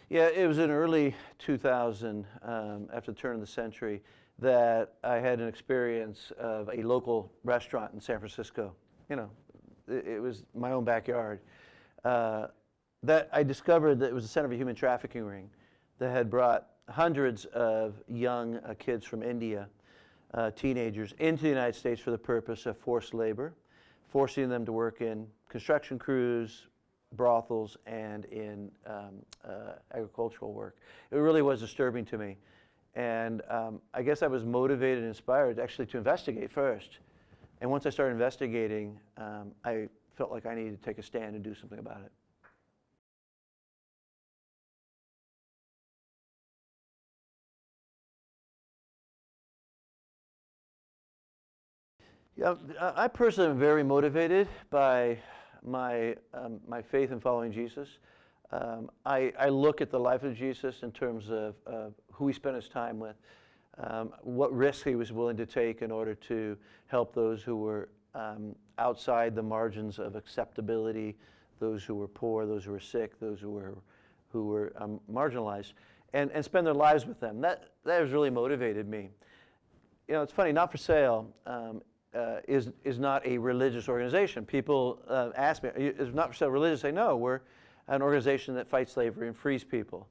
Yeah, it was in early 2000, after the turn of the century, that I had an experience of a local restaurant in San Francisco. You know, it was my own backyard. That I discovered that it was the center of a human trafficking ring that had brought hundreds of young kids from India, teenagers, into the United States for the purpose of forced labor, forcing them to work in construction crews, brothels, and in agricultural work. It really was disturbing to me. And I guess I was motivated and inspired actually to investigate first. And once I started investigating, I felt like I needed to take a stand and do something about it. Yeah, I personally am very motivated by my faith in following Jesus. I look at the life of Jesus in terms of who he spent his time with, what risks he was willing to take in order to help those who were outside the margins of acceptability, those who were poor, those who were sick, those who were marginalized, and spend their lives with them. That has really motivated me. You know, it's funny. Not for Sale is not a religious organization. People ask me, is Not for Sale religious? I say, no, we're an organization that fights slavery and frees people.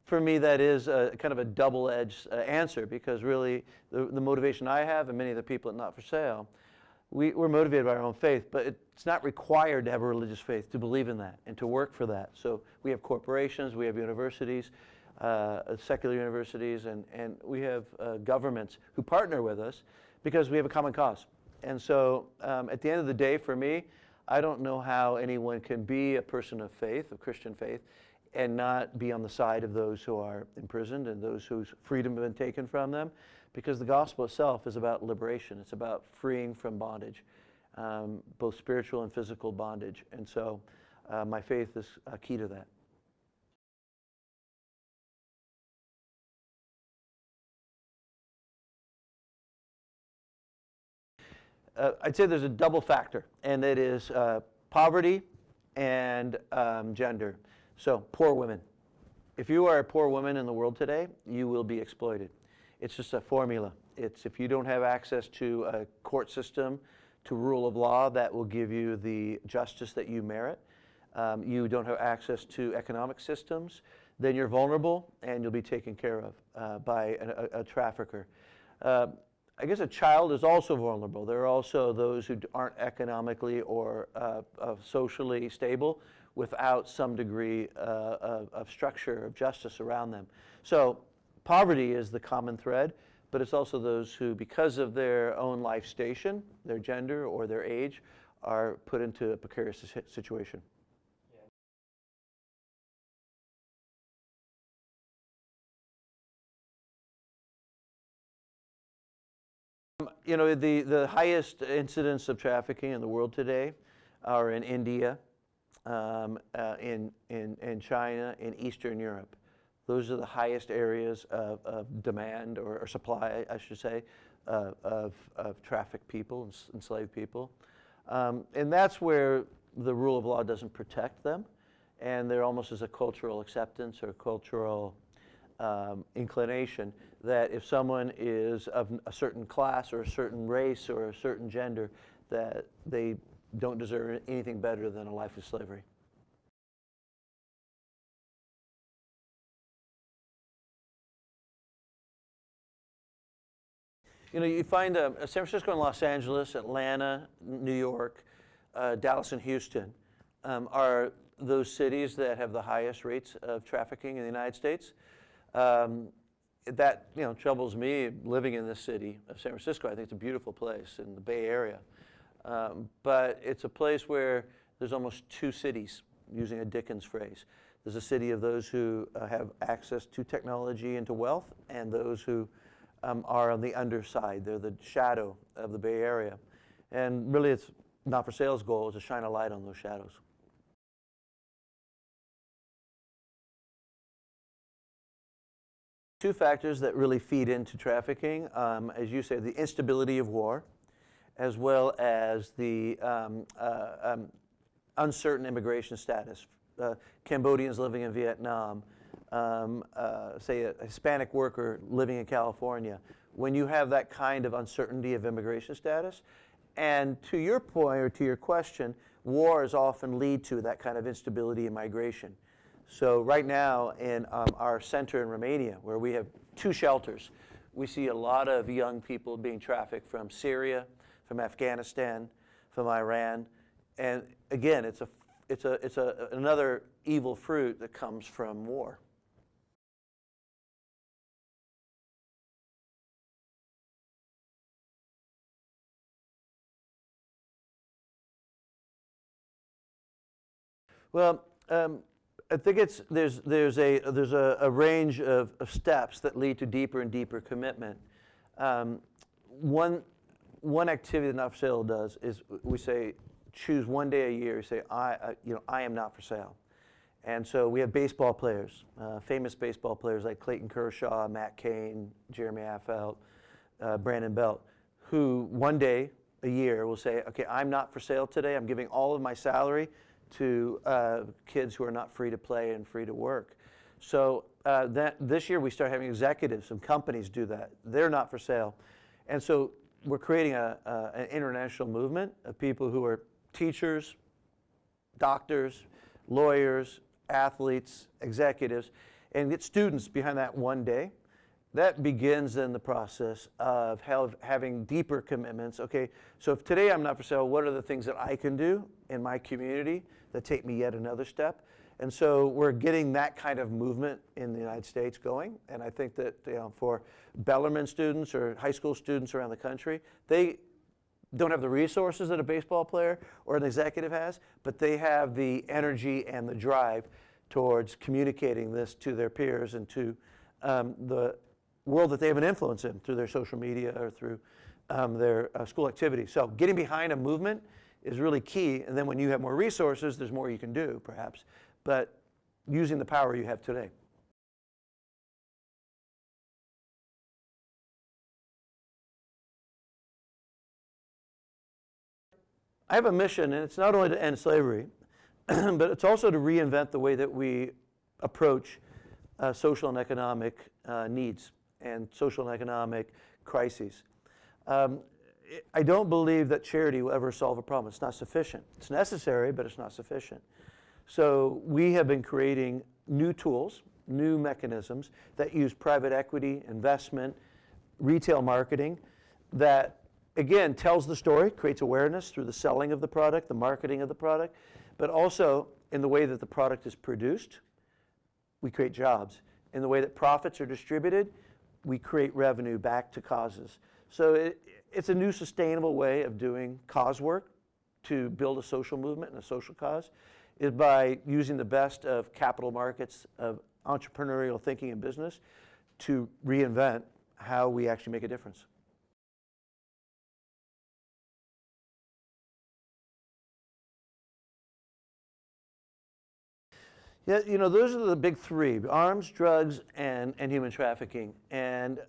For me, that is kind of a double-edged answer, because really the motivation I have and many of the people at Not for Sale, we're motivated by our own faith, but it's not required to have a religious faith to believe in that and to work for that. So we have corporations, we have universities, secular universities, and we have governments who partner with us because we have a common cause. And so at the end of the day, for me, I don't know how anyone can be a person of faith, of Christian faith, and not be on the side of those who are imprisoned and those whose freedom has been taken from them, because the gospel itself is about liberation. It's about freeing from bondage, both spiritual and physical bondage. And so my faith is key to that. I'd say there's a double factor, and that is poverty and gender. So poor women. If you are a poor woman in the world today, you will be exploited. It's just a formula. It's if you don't have access to a court system, to rule of law that will give you the justice that you merit, you don't have access to economic systems, then you're vulnerable and you'll be taken care of by a trafficker. I guess a child is also vulnerable. There are also those who aren't economically or socially stable without some degree of structure, of justice around them. So poverty is the common thread, but it's also those who, because of their own life station, their gender or their age, are put into a precarious situation. You know, the highest incidents of trafficking in the world today are in India, in China, in Eastern Europe. Those are the highest areas of demand or supply, I should say, of trafficked people, enslaved people. And that's where the rule of law doesn't protect them, and there almost is a cultural acceptance or cultural inclination that if someone is of a certain class or a certain race or a certain gender, that they don't deserve anything better than a life of slavery. You know, you find San Francisco and Los Angeles, Atlanta, New York, Dallas and Houston are those cities that have the highest rates of trafficking in the United States. That, you know, troubles me living in this city of San Francisco. I think it's a beautiful place in the Bay Area. But it's a place where there's almost two cities, using a Dickens phrase. There's a city of those who have access to technology and to wealth, and those who are on the underside. They're the shadow of the Bay Area. And really, it's Not for Sale's goal is to shine a light on those shadows. Two factors that really feed into trafficking, as you say, the instability of war, as well as the uncertain immigration status Cambodians living in Vietnam, say a Hispanic worker living in California, when you have that kind of uncertainty of immigration status, and to your point or to your question, wars often lead to that kind of instability in migration. So right now in our center in Romania, where we have 2 shelters, we see a lot of young people being trafficked from Syria, from Afghanistan, from Iran, and again, it's another evil fruit that comes from war. Well, I think there's a range of steps that lead to deeper and deeper commitment. One activity that Not For Sale does is we say choose one day a year. You say I am not for sale, and so we have baseball players, famous baseball players like Clayton Kershaw, Matt Cain, Jeremy Affeldt, Brandon Belt, who one day a year will say, okay, I'm not for sale today. I'm giving all of my salary to kids who are not free to play and free to work. So this year we start having executives, some companies do that. They're not for sale. And so we're creating an international movement of people who are teachers, doctors, lawyers, athletes, executives, and get students behind that one day. That begins then the process of having deeper commitments. Okay, so if today I'm not for sale, what are the things that I can do in my community that take me yet another step? And so we're getting that kind of movement in the United States going. And I think that for Bellarmine students or high school students around the country, they don't have the resources that a baseball player or an executive has, but they have the energy and the drive towards communicating this to their peers and to the world that they have an influence in through their social media or through their school activities. So getting behind a movement is really key, and then when you have more resources, there's more you can do, perhaps, but using the power you have today. I have a mission, and it's not only to end slavery, but it's also to reinvent the way that we approach social and economic needs and social and economic crises. I don't believe that charity will ever solve a problem. It's not sufficient. It's necessary, but it's not sufficient. So we have been creating new tools, new mechanisms that use private equity, investment, retail marketing that, again, tells the story, creates awareness through the selling of the product, the marketing of the product, but also in the way that the product is produced, we create jobs. In the way that profits are distributed, we create revenue back to causes. So it's a new sustainable way of doing cause work to build a social movement and a social cause, is by using the best of capital markets, of entrepreneurial thinking and business to reinvent how we actually make a difference. Yeah, those are the big 3: arms, drugs, and human trafficking. And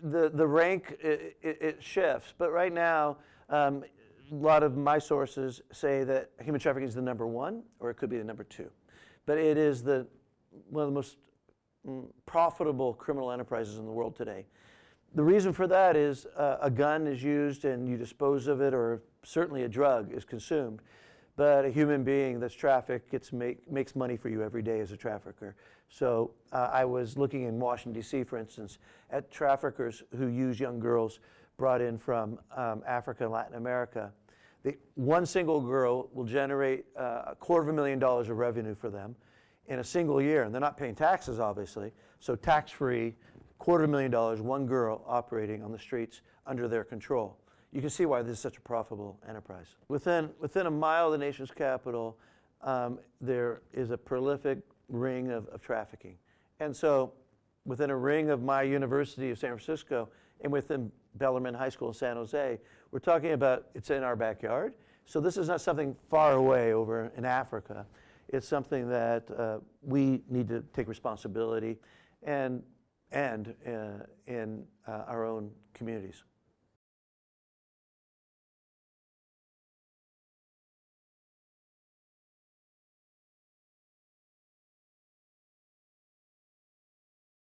the rank, it shifts. But right now, a lot of my sources say that human trafficking is the number 1, or it could be the number 2. But it is one of the most profitable criminal enterprises in the world today. The reason for that is a gun is used and you dispose of it, or certainly a drug is consumed. But a human being that's trafficked makes money for you every day as a trafficker. So I was looking in Washington, D.C., for instance, at traffickers who use young girls brought in from Africa and Latin America. One single girl will generate $250,000 of revenue for them in a single year. And they're not paying taxes, obviously. So tax-free, $250,000, one girl operating on the streets under their control. You can see why this is such a profitable enterprise. Within a mile of the nation's capital, there is a prolific ring of trafficking. And so within a ring of my University of San Francisco and within Bellarmine High School in San Jose, we're talking about it's in our backyard. So this is not something far away over in Africa. It's something that we need to take responsibility and in our own communities.